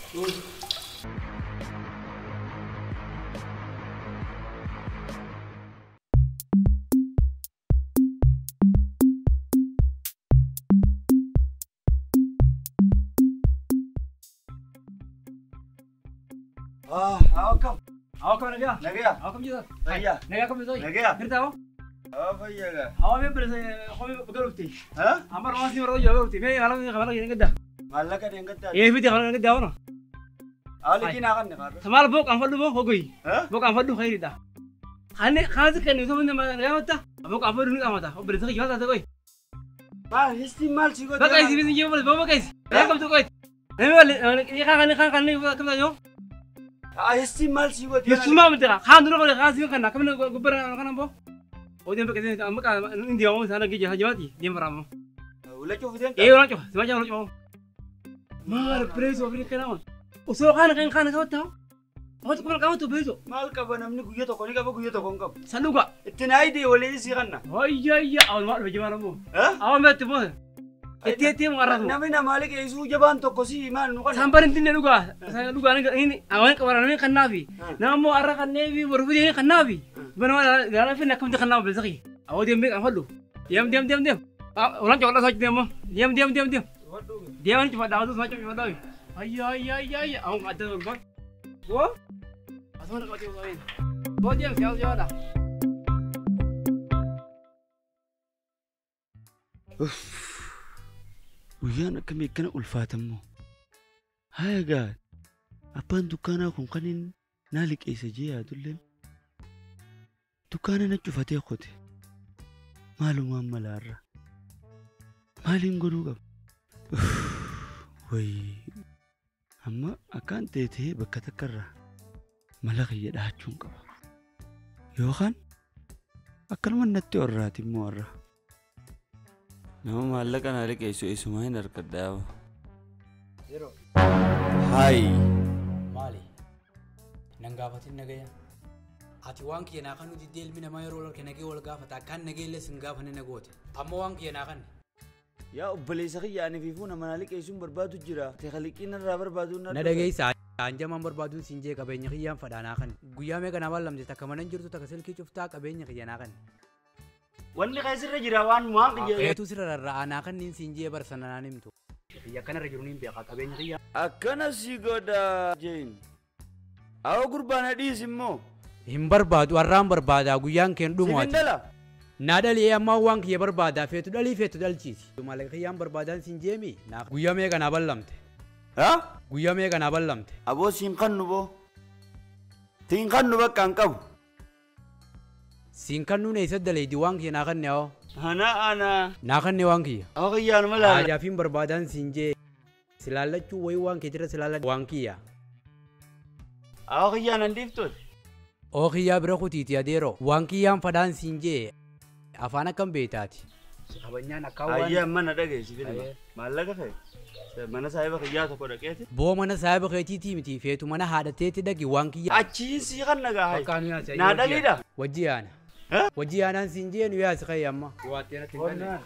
أوكم نجيا أوكم جدا نجيا كم بزوي نجيا كرتاو فيا أوه بس خوي بقولتي ها أمر ما سير رجع بقولتي مي خلاص ينقدر مالك ينقدر إيه في دي خلاص ينقدر ونا أولي أغني قارو سمال بوك أنفضل بوك هوجي بوك أنفضل خير ده خاني كان يسوون ما نجا متى بوك أنفضل نجا متى هو بريسك جوال هذا كوي ما هستيمال شيء بقى إيش بيسني جوال بوك إيش كم تقول نمي خاني كم تجوا هستيمال شيء يسمع متى خان دلوقتي ولا خان سيو كنا كم نقبر كنا بو ودين بكذا أمك إندي أمم سانا كي جهاز جواتي دين برامو ولا شوف دين إيه ولا شوف سمعت ولا شوف ما البريز وفري كلامه وسوا خان كاوتها هو تقول كاوتو بريزو مالك بنامني كويتو كوني كابو كويتو كونكم سلوكا التناي دي ولا يسي غنا هيا أول ما بيجي مو أول ما تبغى اتي مرة نامينا مالك يسوع جبان توكسي ما نقول sampai intinya luka ini awalnya kemarin kan nabi namu arah kan nabi berfudi kan nabi benar benar nabi nak kan nabi besari awal diam apa lu diam orang coba saja diam diam cuma daud macam cuma daud ayah awak ada lupa gua asal nak kau coba ini gua diam siapa dah ويانا كم يكنا ألفاتمو هاي قال أبان دكاناكم قنين نالك إيسا جيا دولين دكانا نجو فتي خوتي مالو ماما لارا مالي نقولوغا وي أما أكان تيتي بكتكرا ملغي يدهاتشون كبا يوخان أكل من نتي أراتي موارا نعم مالك أنا عليك إيسو ما هنا ركضاو زيرو هاي مالي نعافتين نجيا أتي وانك يناقن ودي ديل من ما يرولر كنجي والقافة كان نجي لسن قافة نجوت أما وانك يناقن يا أبليس أخي يعني في فونا منالك إيسو بربادو جرا تخليكين الرابر بادو ندعي ساعة أنجا من بربادو سنجي كبيني خيام فداناقن قيا مي كنا والله مجتا كمان جرتو تكسل كي شفتا كبيني خياناقن wanni kaisir jirawan muang ya itu sira anakan nin sinje barsanana nimtu ya kana rajunin be ka kabenya ya akana sigoda jain aw gurbana di simmo himbar badu arram barbada guyan ken dumo nadali ya ma wank ya barbada fetu dal chisi malaka yam barbadan sinje mi na guya me kana ballamte ha guya me kana ballamte abo sin kannu bo tin kannu ba kankab Singkan nu nesa dalai diwangi nakan neo. Ana. Nakan newangi. Aku kian malah. Ada film berbadan sinje. Selalu cuy wangi tidak selalu wangi ya. Aku kian andif tuh. Oh iya berkuti tiadero. Wangi yang padan sinje. Afana kan betati. Kawannya nak kawan. Ayah mana ada guys ini? Malah kah? Mana saya pakai ya toko dak itu? Bo mana saya pakai titi miti fetu mana ada tete dagi wangi ya. Aci sih kan naga hai. Nada kita. Wajian. Wajianan sinje nu ya sekaya amma. Wajian tinggal.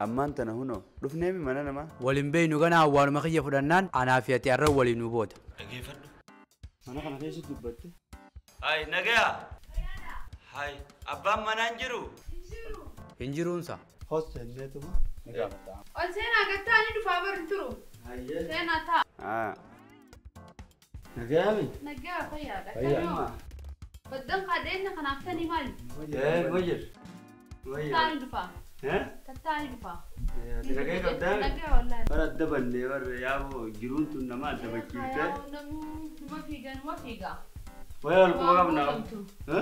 أما أنت هنا رفني من أنا ما ولين بينو كنا أول ما خيّف فلان أنا في أتيار ولين نبود كيف أنا كنا كيس تبت هاي نجا هاي أبا ما ننجرو إنجرون سا خلاص هنيتو ما نجا أنسينا قتاني دفابر انترو سينا تا نجا مي نجا فيا قتاني بدن قادين خنافتني مال إيه مجر تاني دفا ها تاني دفا نجا قدام نجا والله برد بندي بر يابو جرون تنا ما تبكيته ما في جن ما في جا ويا الكوكب نعم ها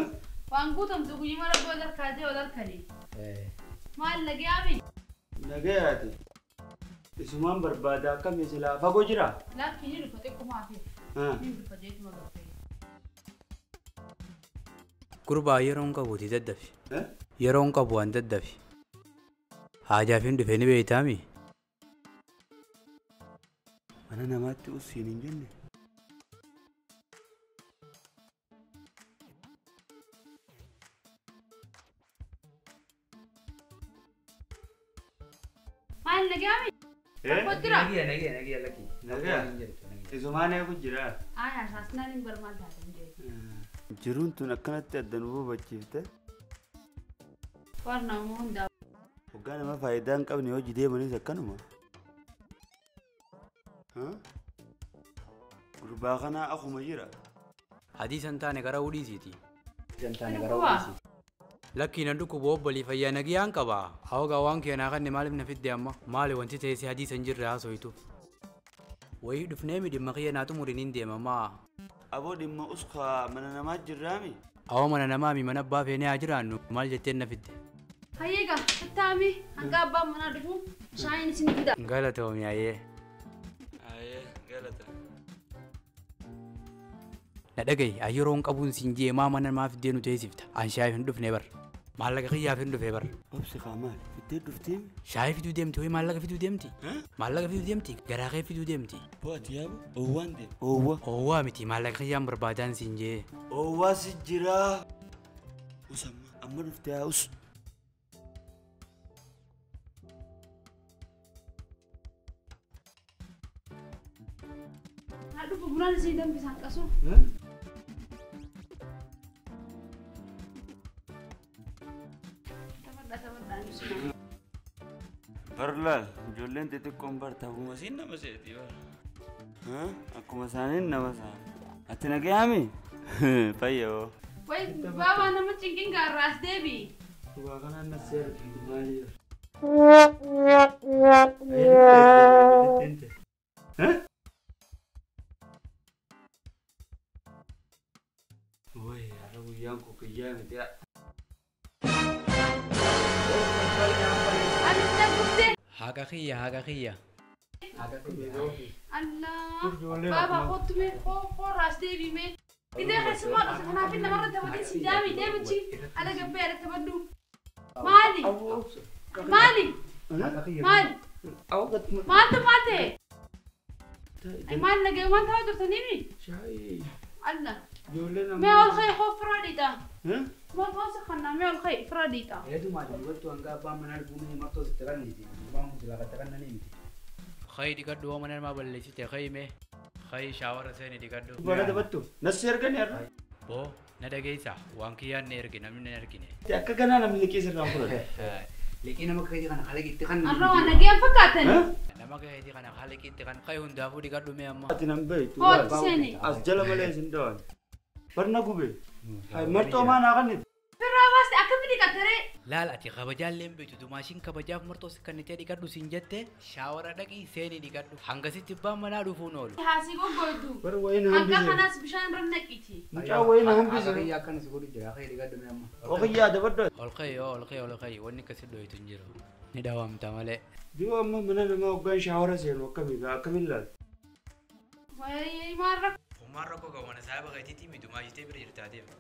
وانقوتهم تقولي مرة بدر كذا ولا كذي مال نجا مي نجا هاتي isumaan barbaadaa akkamii silaa fagoo jira? Laakiin inni dhufatee kumaa fi inni dhufatee ittuma gabbee. Gurbaa yeroon qabuuti daddafi. Yeroon qabu waan daddafi. Haajaaf hin dhufee ni beeytaami. Mana namaatti ussiin hin jenne. Maal nagaami? Kottira? Nagiya laki. Nagaa? Isumaan eegu jira? Aayaa saasnaan hin barmaal taatan jee. Jiruun tun akkanatti adda nu hubachiifte. Warna moo hundaa. Hoggaa nama faayidaa hin qabne hojii deemanis akkanuma. Gurbaa kanaa akkuma jira. Hadii san taane gara hudhiisiiti. San taane gara hudhiisiiti. Lakkiin handhuku boobbalii fayyaa nagiyaan qaba. Hawgaa waan keenyaa kanne maaliif na fidde amma? Maali wanti teessee hadii san jirre haasoitu? Wayii dhufnee mi dhimma kiyya naa xumuriin hin deemamaa. Aboo dhimma uskaa mana namaa jirraami? Awoo mana namaa mi mana abbaa feenee haa jiraannu maal jetteen na fidde? Hayyeega tattaami hanga abbaan manaa dhufu shaayiin isin fida. Galatoomi ayyee. Galata. Na dhagaye ayyeroon qabuun siin jee maa mana namaa fiddee nu teessifta. An shaayii hin dhufne bar. Maallaqa kiyyaaf hin dhufe bar. Obsi qaamaali fiddee dhufteemi? Shaayii fiduu deemti ho'i maallaqa fiduu deemti? Maallaqa fiduu deemti garaa kee fiduu deemti? Bo'aati yaabu? Oowwaan deema. Oowwa? Oowwaa miti maallaqa kiyyaan barbaadaan siin jee. Oowwaa si jiraa. Usamma amma dhuftee haa usu. Haa dhufu bunaan isin danfisaan qasu. Barlaal ijoolleen xixiqqoon barta akkuma isiin nama seeti bara. Akkuma isaaniin nama sa'a. Ati nagayaami? Fayyoo. Wai baabaa nama cinqin gaarraas deebi. Waa kanaan na seerti maaliif? Wai ada guyyaan koo kiyyaa miti. Haqa kiyya haqa kiyya. Allah baabaa kottu mee raas deebi mee. Idee keessumaa dhufu kanaaf inni namarra taphatee si daami deebichi ala gabbee ala taphadhu. Maali? Maali? Maali? Maaltu maate? Maal nagee waan ta'aa jirtaniimi? Allah. Mee ol ka'e koo firaadhiidha. Maal waan sakkannaa mee ol ka'e firaadhiidha. Eeduma dubartuu hanga abbaan manaa dhufuun martoo sitti kanniiti. Waan kun silaa katta kannanii miti. Khayi dikadhu waa mana namaa balleessite khayi mee. Khayi shaawara seeni dikadhu. Bara dabattu nassi ergani har'a. Boo na dhageessa waan kiyyaan na erge namni na ergine. Akka kanaa namni liqii sirraa fudhate. Liqii nama kayyii kana haala gitti kan. Arra waan nageen fakkaatan. Nama kayyii kana haala gitti kan khayi hundaafuu dikadhu mee amma. Ati nan beektu. Hooti seeni. As jala malee isin dawaan. Barna gube. Marxoo maanaa kanniti. Firraa baasti akkamitti dhiqattare? Laal ati kabajaalleen beektu dumaashiin kabajaaf martoo kannitee dhiqadhu siin jette shaawara dhaqii seenii dhiqadhu hangasitti abbaan manaa dhufuun oolu. Haasii goggoydu. Bara wayina Hanga hambise. kanaas bishaan irra naqiti. Mucaa wayina hambise. Kiyyaa akkanas godhu jira. Kiyya dhiqadhu mee amma. Okiyyaa dabaddo. Ol khayi wanni kasi dhoyitu hin jiru. Ni dhawaamta malee. Yoo amma mana namaa hoggaan shaawara seenu akkamiin laal? Wayii maarra. Ummaan rakkoo qabu mana saaba gaitiitii mi dumaashitee bira jirtaa deema.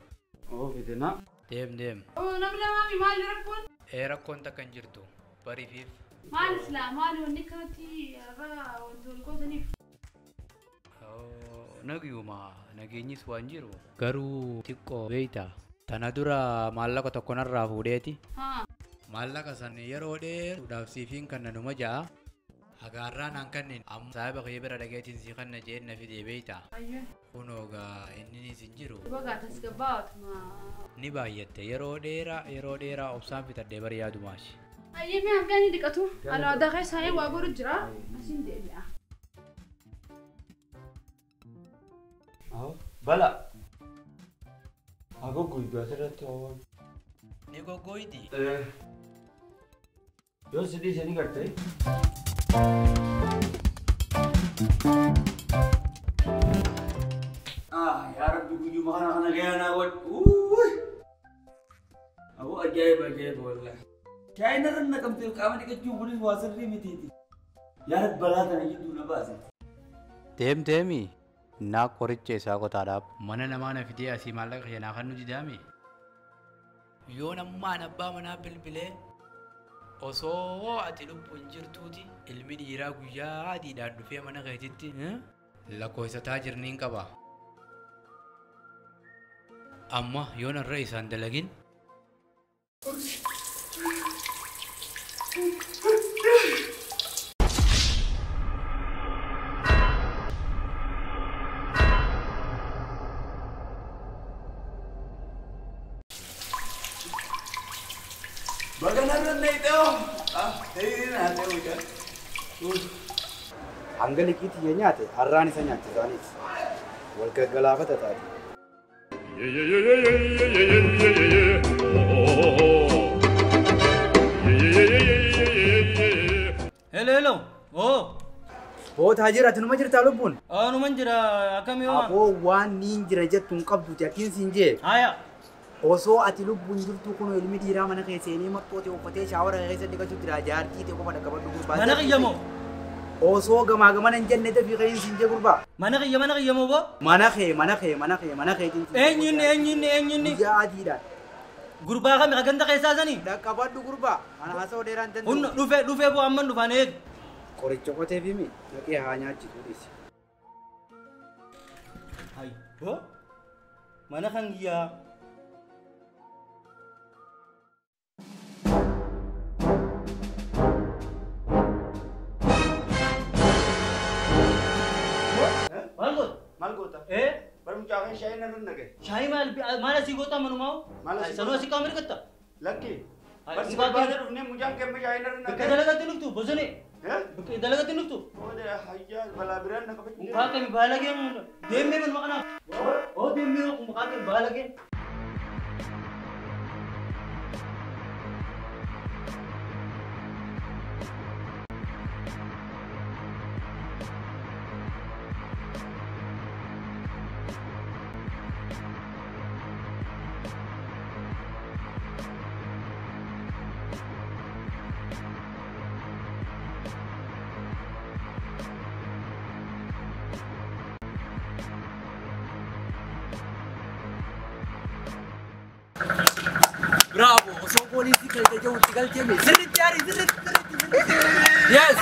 Oo fitina. Deem. Namni lamaami maali rakkoon? Rakkoon takka hin jirtu bariifiif. Maali silaa maali wanni kanatti irraa wantoonni gootaniif? Nagiyuma nageenyis waan jiru. Garuu xiqqoo beeyta. Tana dura maallaqa tokko narraa fuudheeti. Maallaqa san yeroo dheeruudhaaf siifiin kan nanuma ja'a. Hagaarraan hankannin amma saaba kee bira dhageetiin sii kan na jeen na fidee beeyta. Kunoogaa inni hin jiru. Bagaatas gabbaatuma. Ni baay'atte yeroo dheeraa obsaan fitadhee bari yaadumaashi. Ayyee mee hafee ni dhiqatu. Alaadaa keessaa waa godhu jira. Asiin deebi'a. Bala. Haa goggoydu asirratti hoowwan. Ni goggoyti. Yoo sidii isanii gartee. Yaa Rabbi guyyuma kana gaya naa wadhu. Aboo ajaa'iba wallah. Shaayina irra naqamtee qaama dhiqachuun kunis waa sirrii mitiiti. يا رب بلاتنا جدو نباسي deemi naa qoricha isaa qotaadhaaf mana namaa na fidee asii maallaqa keenyaa kan nuti daami yoo nammaan abbaa manaa bilbilee osoo ati lubbuun jirtuuti ilmi dhiiraa guyyaa adiidhaan dhufee mana keetitti lakkoofsataa jirniin qaba amma yoo narra isaan dalagin Bagaimana nih Teo? Ini nanti hujan. Angga likit iya nyate, arrani sa nyate zanis. Wal gagalafat tadi. Hello. Oh. Boot hajira tunu majir talubun. Anu manjira akami wa. Abo wan ninjira jetun qabdu takin sinje. Aya. Osoo ati lubbuun jirtu kun ilmi dhiiraa mana keessanii marxoote uffatee shaawara keessa dhiqatu jira jaartii ta'e qofa dhaqqabadhu gurbaa. Mana qiyyamoo. Osoo gamaa gamana hin jenne tafi qe'in sinje gurbaa. Mana qiyyamoo bo. Mana kee tin. Eenyunni. Ija adiidhaan. Gurbaa kami kaganda keessaa sanii. Dhaqqabadhu gurbaa. Ana haasa'u dheeraan danda'u. Hunna dhufee boo amman dhufaan eeg. Qoricha qotee fi naqee haa nyaachisu dhisi. Hai. Bo. Mana kan giyyaa. Mal gota. Baru jangan syai narun nage. Syai mana si gota manumau? Sanu si kamera kata. Laki. Bas baru rufne mujang ke syai narun nage. Kedalaga tinuk tu, bosone. Kedalaga tinuk tu. Oh deh, hayya balabiran nak apa? Muka kami balagi yang demi man makna. Oh demi muka kami balagi. Bravo, osoo poolisi keessa jiru itti galchee sirriitti yaarii sirriitti. Yes.